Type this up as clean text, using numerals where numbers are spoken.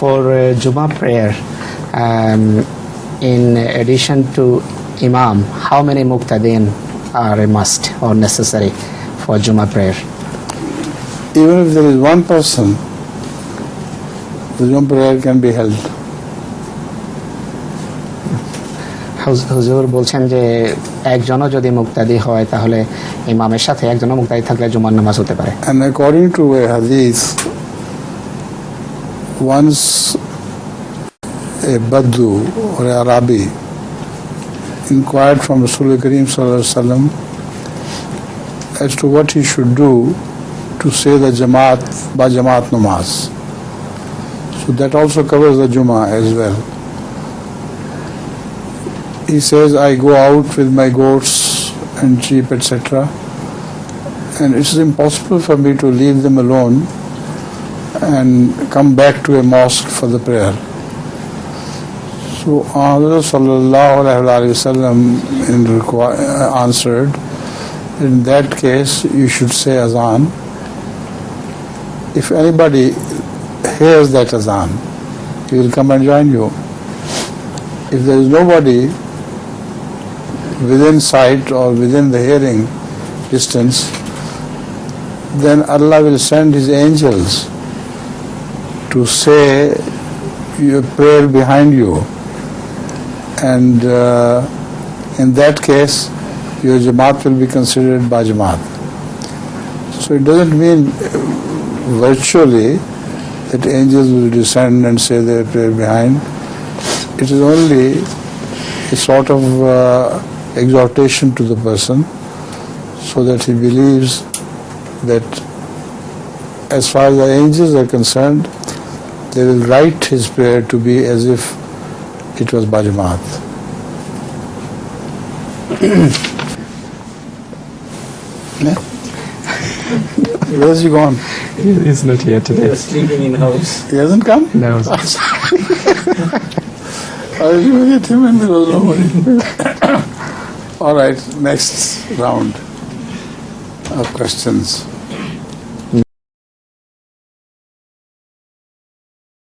for Juma prayer, in addition to Imam, how many muqtadin are a must or necessary for Juma prayer? Even if there is one person, the Juma prayer can be held. হুজুর বলছেন যে একজনও যদি মুক্তাদি হয় তাহলে ইমামের সাথে একজনও মুক্তাদি থাকলে জুমার নামাজ হতে পারে। And according to a hadith, once a Baddu or a Arabi inquired from Rasulullah Kareem sallallahu alaihi wasallam as to what he should do to say the Jamaat ba Jamaat namaz. So that also covers the Juma as well. He says, I go out with my goats and sheep, etc. And it is impossible for me to leave them alone and come back to a mosque for the prayer. So Rasulullah sallallahu alaihi wasallam answered, in that case you should say azan. If anybody hears that azan, he will come and join you. If there is nobody within sight or within the hearing distance, then Allah will send His angels to say your prayer behind you, and in that case your Jamaat will be considered by Jamaat. So it doesn't mean virtually that angels will descend and say their prayer behind. It is only a sort of exhortation to the person so that he believes that as far as the angels are concerned, they will write his prayer to be as if it was by Jamaat. Where's he gone? He's not here today. He was sleeping in house. He hasn't come? No. I was looking at him and there was nobody. All right, next round of questions.